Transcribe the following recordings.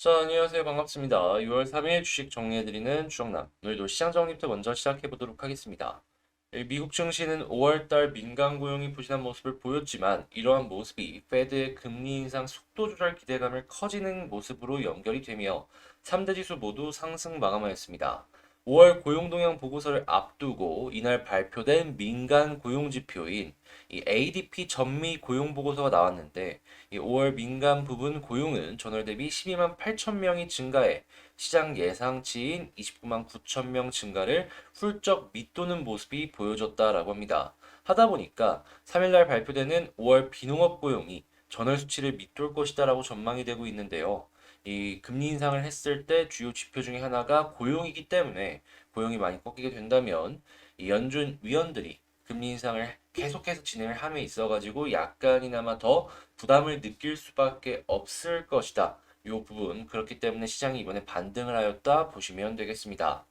자, 안녕하세요. 반갑습니다. 6월 3일 주식 정리해드리는 주정남. 오늘도 시장 정리부터 먼저 시작해보도록 하겠습니다. 미국 증시는 5월달 민간 고용이 부진한 모습을 보였지만 이러한 모습이 페드의 금리 인상 속도 조절 기대감을 커지는 모습으로 연결이 되며 3대 지수 모두 상승 마감하였습니다. 5월 고용 동향 보고서를 앞두고 이날 발표된 민간 고용 지표인 이 ADP 전미 고용 보고서가 나왔는데 이 5월 민간 부분 고용은 전월 대비 12만 8천 명이 증가해 시장 예상치인 29만 9천 명 증가를 훌쩍 밑도는 모습이 보여졌다라고 합니다. 하다 보니까 3일날 발표되는 5월 비농업 고용이 전월 수치를 밑돌 것이다라고 전망이 되고 있는데요. 이 금리 인상을 했을 때 주요 지표 중에 하나가 고용이기 때문에 고용이 많이 꺾이게 된다면 이 연준 위원들이 금리 인상을 계속해서 진행을 함에 있어가지고 약간이나마 더 부담을 느낄 수밖에 없을 것이다. 이 부분 그렇기 때문에 시장이 이번에 반등을 하였다 보시면 되겠습니다.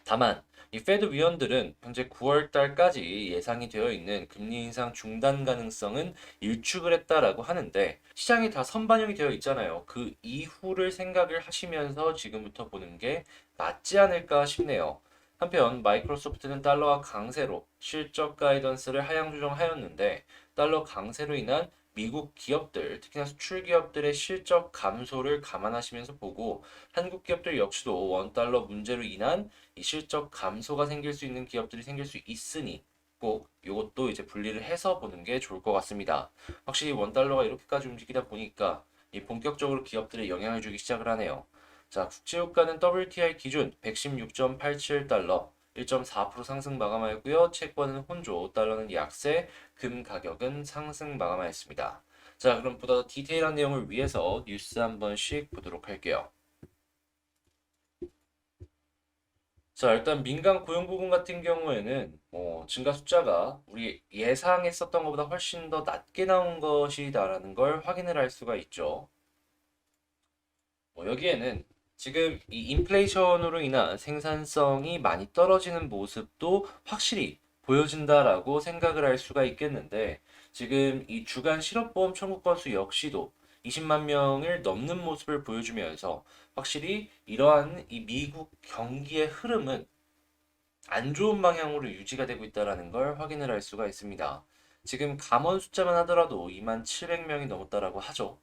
다만 이 페드 위원들은 현재 9월 달까지 예상이 되어 있는 금리 인상 중단 가능성은 일축을 했다라고 하는데 시장이 다 선반영이 되어 있잖아요. 그 이후를 생각을 하시면서 지금부터 보는 게 낫지 않을까 싶네요. 한편 마이크로소프트는 달러와 강세로 실적 가이던스를 하향 조정하였는데 달러 강세로 인한 미국 기업들, 특히나 수출 기업들의 실적 감소를 감안하시면서 보고 한국 기업들 역시도 원달러 문제로 인한 이 실적 감소가 생길 수 있는 기업들이 생길 수 있으니 꼭 이것도 이제 분리를 해서 보는 게 좋을 것 같습니다. 확실히 원달러가 이렇게까지 움직이다 보니까 이 본격적으로 기업들에 영향을 주기 시작을 하네요. 자, 국제유가는 WTI 기준 116.87달러, 1.4% 상승 마감하였고요. 채권은 혼조, 달러는 약세, 금 가격은 상승 마감하였습니다. 자, 그럼 보다 더 디테일한 내용을 위해서 뉴스 한 번씩 보도록 할게요. 자, 일단 민간 고용 부분 같은 경우에는 증가 숫자가 우리 예상했었던 것보다 훨씬 더 낮게 나온 것이다라는 걸 확인을 할 수가 있죠. 여기에는 지금 이 인플레이션으로 인한 생산성이 많이 떨어지는 모습도 확실히 보여진다라고 생각을 할 수가 있겠는데 지금 이 주간 실업보험 청구 건수 역시도 20만 명을 넘는 모습을 보여주면서 확실히 이러한 이 미국 경기의 흐름은 안 좋은 방향으로 유지가 되고 있다는 걸 확인을 할 수가 있습니다. 지금 감원 숫자만 하더라도 2만 700명이 넘었다라고 하죠.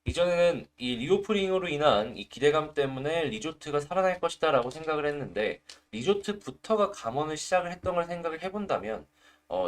이전에는 이 리오프닝으로 인한 이 기대감 때문에 리조트가 살아날 것이다라고 생각을 했는데 리조트부터가 감원을 시작을 했던 걸 생각을 해본다면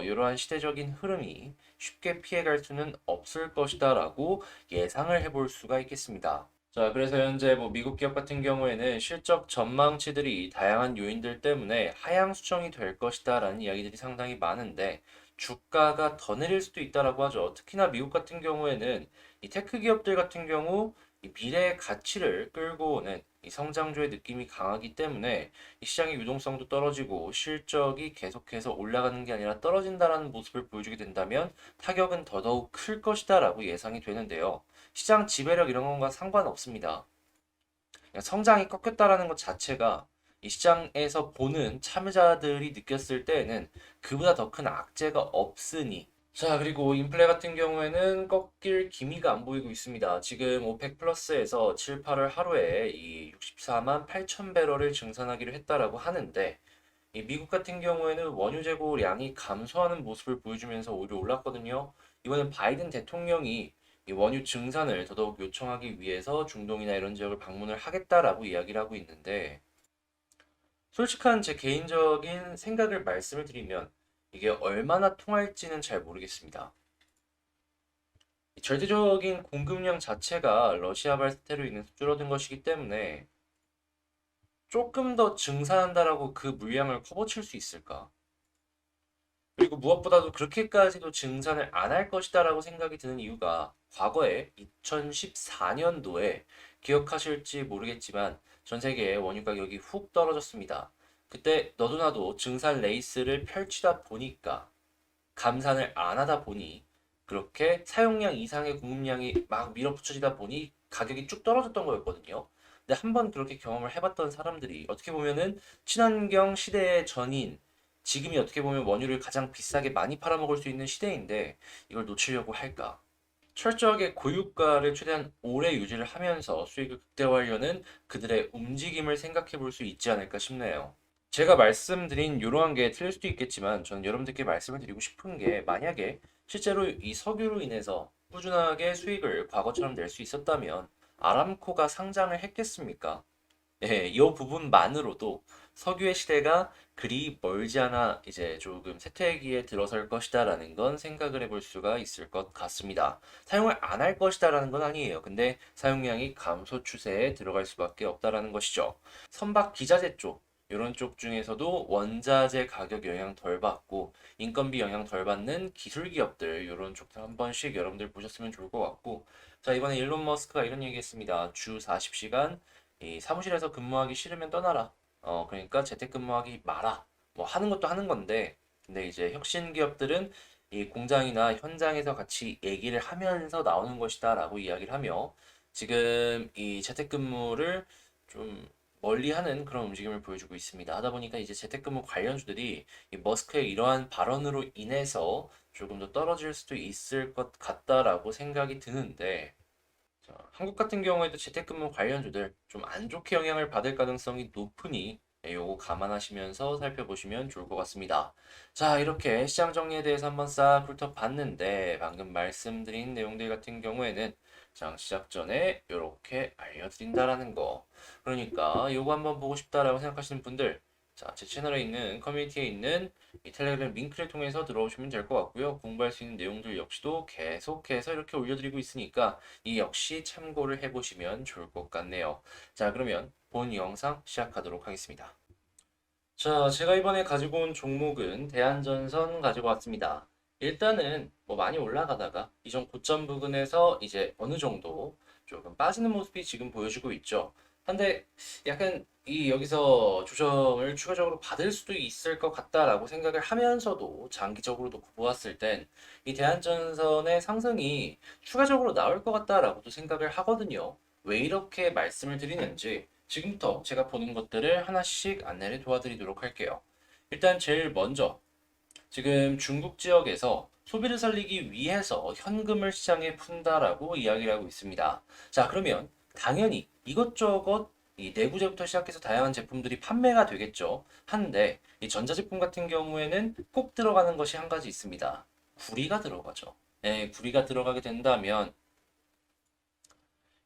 이러한 시대적인 흐름이 쉽게 피해갈 수는 없을 것이다라고 예상을 해볼 수가 있겠습니다. 자, 그래서 현재 뭐 미국 기업 같은 경우에는 실적 전망치들이 다양한 요인들 때문에 하향 수정이 될 것이다라는 이야기들이 상당히 많은데 주가가 더 내릴 수도 있다라고 하죠. 특히나 미국 같은 경우에는 이 테크 기업들 같은 경우 이 미래의 가치를 끌고 오는 이 성장주의 느낌이 강하기 때문에 이 시장의 유동성도 떨어지고 실적이 계속해서 올라가는 게 아니라 떨어진다라는 모습을 보여주게 된다면 타격은 더더욱 클 것이다라고 예상이 되는데요. 시장 지배력 이런 것과 상관없습니다. 그냥 성장이 꺾였다라는 것 자체가 이 시장에서 보는 참여자들이 느꼈을 때에는 그보다 더 큰 악재가 없으니 자, 그리고 인플레 같은 경우에는 꺾일 기미가 안 보이고 있습니다. 지금 오펙 플러스에서 7, 8월 하루에 이 64만 8천 배럴을 증산하기로 했다라고 하는데 이 미국 같은 경우에는 원유 재고량이 감소하는 모습을 보여주면서 오히려 올랐거든요. 이번엔 바이든 대통령이 이 원유 증산을 더더욱 요청하기 위해서 중동이나 이런 지역을 방문을 하겠다라고 이야기를 하고 있는데 솔직한 제 개인적인 생각을 말씀을 드리면 이게 얼마나 통할지는 잘 모르겠습니다. 절대적인 공급량 자체가 러시아발 사태로 인해서 줄어든 것이기 때문에 조금 더 증산한다라고 그 물량을 커버칠 수 있을까? 그리고 무엇보다도 그렇게까지도 증산을 안 할 것이다라고 생각이 드는 이유가 과거에 2014년도에 기억하실지 모르겠지만 전 세계의 원유 가격이 훅 떨어졌습니다. 그때 너도 나도 증산 레이스를 펼치다 보니까 감산을 안 하다 보니 그렇게 사용량 이상의 공급량이 막 밀어붙여지다 보니 가격이 쭉 떨어졌던 거였거든요. 근데 한번 그렇게 경험을 해봤던 사람들이 어떻게 보면은 친환경 시대의 전인 지금이 어떻게 보면 원유를 가장 비싸게 많이 팔아먹을 수 있는 시대인데 이걸 놓치려고 할까? 철저하게 고유가를 최대한 오래 유지를 하면서 수익을 극대화하려는 그들의 움직임을 생각해 볼 수 있지 않을까 싶네요. 제가 말씀드린 이러한 게 틀릴 수도 있겠지만 저는 여러분들께 말씀을 드리고 싶은 게 만약에 실제로 이 석유로 인해서 꾸준하게 수익을 과거처럼 낼 수 있었다면 아람코가 상장을 했겠습니까? 예, 이 부분만으로도 석유의 시대가 그리 멀지 않아 이제 조금 쇠퇴기에 들어설 것이다라는 건 생각을 해볼 수가 있을 것 같습니다. 사용을 안 할 것이다라는 건 아니에요. 근데 사용량이 감소 추세에 들어갈 수밖에 없다라는 것이죠. 선박 기자재 쪽, 이런 쪽 중에서도 원자재 가격 영향 덜 받고 인건비 영향 덜 받는 기술 기업들 이런 쪽들 한 번씩 여러분들 보셨으면 좋을 것 같고 자 이번에 일론 머스크가 이런 얘기했습니다. 주 40시간 이 사무실에서 근무하기 싫으면 떠나라. 그러니까 재택근무하기 마라. 뭐 하는 것도 하는 건데, 근데 이제 혁신 기업들은 이 공장이나 현장에서 같이 얘기를 하면서 나오는 것이다라고 이야기를 하며 지금 이 재택근무를 좀 멀리하는 그런 움직임을 보여주고 있습니다. 하다 보니까 이제 재택근무 관련주들이 이 머스크의 이러한 발언으로 인해서 조금 더 떨어질 수도 있을 것 같다라고 생각이 드는데 자, 한국 같은 경우에도 재택근무 관련주들 좀 안 좋게 영향을 받을 가능성이 높으니 요거 감안하시면서 살펴보시면 좋을 것 같습니다. 자, 이렇게 시장 정리에 대해서 한번 싹 훑어봤는데 방금 말씀드린 내용들 같은 경우에는 장 시작 전에 이렇게 알려드린다라는 거. 그러니까 요거 한번 보고 싶다라고 생각하시는 분들 자, 제 채널에 있는 커뮤니티에 있는 이 텔레그램 링크를 통해서 들어오시면 될 것 같고요. 공부할 수 있는 내용들 역시도 계속해서 이렇게 올려드리고 있으니까 이 역시 참고를 해보시면 좋을 것 같네요. 자, 그러면 본 영상 시작하도록 하겠습니다. 자, 제가 이번에 가지고 온 종목은 대한전선 가지고 왔습니다. 일단은 뭐 많이 올라가다가 이전 고점 부근에서 이제 어느 정도 조금 빠지는 모습이 지금 보여지고 있죠. 근데 약간 이 여기서 조정을 추가적으로 받을 수도 있을 것 같다라고 생각을 하면서도 장기적으로 놓고 보았을 땐 이 대한전선의 상승이 추가적으로 나올 것 같다라고도 생각을 하거든요. 왜 이렇게 말씀을 드리는지 지금부터 제가 보는 것들을 하나씩 안내를 도와드리도록 할게요. 일단 제일 먼저 지금 중국 지역에서 소비를 살리기 위해서 현금을 시장에 푼다라고 이야기를 하고 있습니다. 자, 그러면 당연히 이것저것 이 내구재부터 시작해서 다양한 제품들이 판매가 되겠죠. 한데 이 전자제품 같은 경우에는 꼭 들어가는 것이 한 가지 있습니다. 구리가 들어가죠. 네, 구리가 들어가게 된다면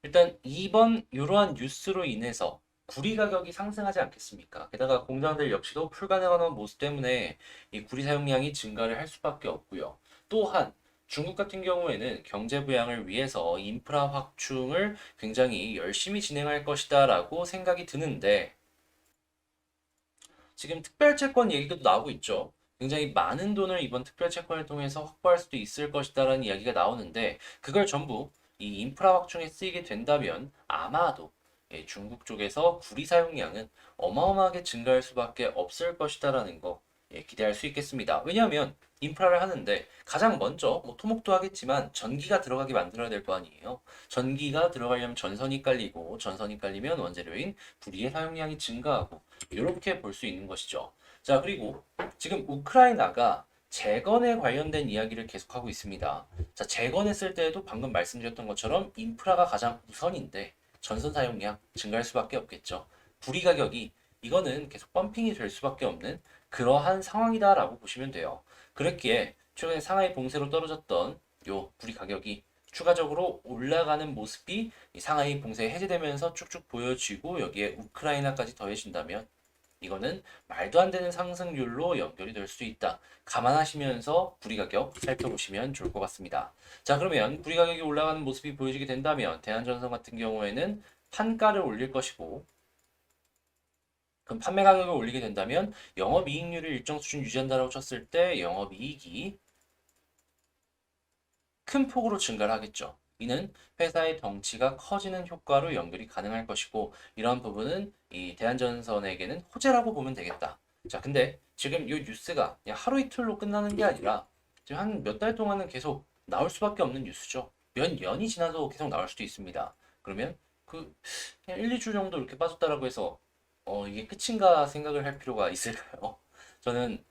일단 이번 이러한 뉴스로 인해서 구리 가격이 상승하지 않겠습니까? 게다가 공장들 역시도 풀가능한 모습 때문에 이 구리 사용량이 증가를 할 수밖에 없고요. 또한 중국 같은 경우에는 경제 부양을 위해서 인프라 확충을 굉장히 열심히 진행할 것이다라고 생각이 드는데 지금 특별채권 얘기도 나오고 있죠. 굉장히 많은 돈을 이번 특별채권을 통해서 확보할 수도 있을 것이다라는 이야기가 나오는데 그걸 전부 이 인프라 확충에 쓰이게 된다면 아마도 중국 쪽에서 구리 사용량은 어마어마하게 증가할 수밖에 없을 것이다라는 거 기대할 수 있겠습니다. 왜냐하면 인프라를 하는데 가장 먼저 뭐 토목도 하겠지만 전기가 들어가게 만들어야 될 거 아니에요. 전기가 들어가려면 전선이 깔리고 전선이 깔리면 원재료인 구리의 사용량이 증가하고 이렇게 볼 수 있는 것이죠. 자, 그리고 지금 우크라이나가 재건에 관련된 이야기를 계속하고 있습니다. 자, 재건했을 때에도 방금 말씀드렸던 것처럼 인프라가 가장 우선인데 전선 사용량 증가할 수밖에 없겠죠. 구리 가격이 이거는 계속 펌핑이 될 수밖에 없는 그러한 상황이다라고 보시면 돼요. 그랬기에 최근에 상하이 봉쇄로 떨어졌던 요 구리 가격이 추가적으로 올라가는 모습이 이 상하이 봉쇄 해제되면서 쭉쭉 보여지고 여기에 우크라이나까지 더해진다면 이거는 말도 안 되는 상승률로 연결이 될 수 있다. 감안하시면서 구리 가격 살펴보시면 좋을 것 같습니다. 자, 그러면 구리 가격이 올라가는 모습이 보여지게 된다면 대한전선 같은 경우에는 판가를 올릴 것이고 그럼 판매 가격을 올리게 된다면 영업이익률을 일정 수준 유지한다고 쳤을 때 영업이익이 큰 폭으로 증가를 하겠죠. 이는 회사의 덩치가 커지는 효과로 연결이 가능할 것이고 이러한 부분은 이 대한전선에게는 호재라고 보면 되겠다. 자, 근데 지금 이 뉴스가 그냥 하루 이틀로 끝나는 게 아니라 지금 한 몇 달 동안은 계속 나올 수밖에 없는 뉴스죠. 몇 년이 지나도 계속 나올 수도 있습니다. 그러면 그 그냥 1, 2주 정도 이렇게 빠졌다라고 해서 이게 끝인가 생각을 할 필요가 있을까요? 저는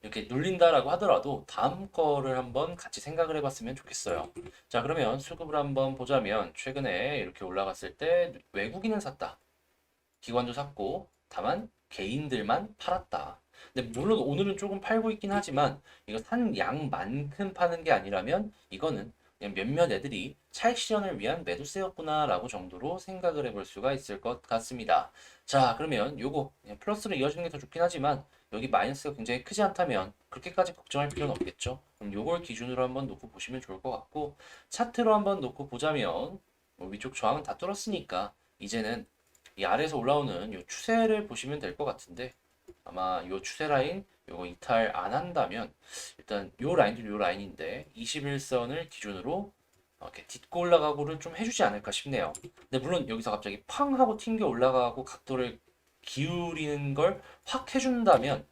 이렇게 눌린다라고 하더라도 다음 거를 한번 같이 생각을 해봤으면 좋겠어요. 자, 그러면 수급을 한번 보자면 최근에 이렇게 올라갔을 때 외국인은 샀다. 기관도 샀고 다만 개인들만 팔았다. 근데 물론 오늘은 조금 팔고 있긴 하지만 이거 산 양만큼 파는 게 아니라면 이거는 그냥 몇몇 애들이 차익 실현을 위한 매도세였구나라고 정도로 생각을 해볼 수가 있을 것 같습니다. 자, 그러면 요거 그냥 플러스로 이어지는 게 더 좋긴 하지만 여기 마이너스가 굉장히 크지 않다면 그렇게까지 걱정할 필요는 없겠죠. 그럼 요걸 기준으로 한번 놓고 보시면 좋을 것 같고 차트로 한번 놓고 보자면 뭐 위쪽 저항은 다 뚫었으니까 이제는 이 아래에서 올라오는 이 추세를 보시면 될 것 같은데 아마 이 추세 라인 요거 이탈 안 한다면 일단 요 라인도 요 라인인데 21선을 기준으로 이렇게 딛고 올라가고를 좀 해주지 않을까 싶네요. 근데 물론 여기서 갑자기 팡 하고 튕겨 올라가고 각도를 기울이는 걸 확 해준다면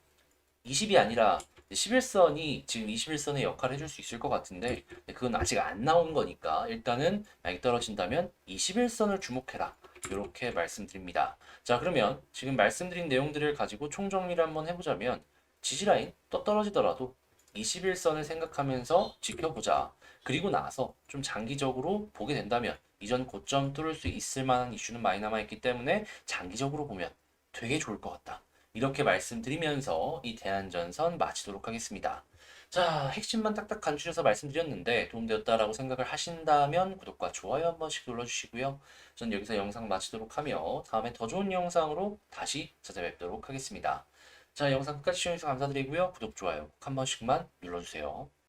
20이 아니라 11선이 지금 21선의 역할을 해줄 수 있을 것 같은데 그건 아직 안 나온 거니까 일단은 만약 떨어진다면 21선을 주목해라. 이렇게 말씀드립니다. 자, 그러면 지금 말씀드린 내용들을 가지고 총정리를 한번 해보자면 지지라인 또 떨어지더라도 21선을 생각하면서 지켜보자. 그리고 나서 좀 장기적으로 보게 된다면 이전 고점 뚫을 수 있을 만한 이슈는 많이 남아있기 때문에 장기적으로 보면 되게 좋을 것 같다. 이렇게 말씀드리면서 이 대한전선 마치도록 하겠습니다. 자, 핵심만 딱딱 간추려서 말씀드렸는데 도움되었다라고 생각을 하신다면 구독과 좋아요 한 번씩 눌러주시고요. 전 여기서 영상 마치도록 하며 다음에 더 좋은 영상으로 다시 찾아뵙도록 하겠습니다. 자, 영상 끝까지 시청해주셔서 감사드리고요. 구독, 좋아요 꼭 한 번씩만 눌러주세요.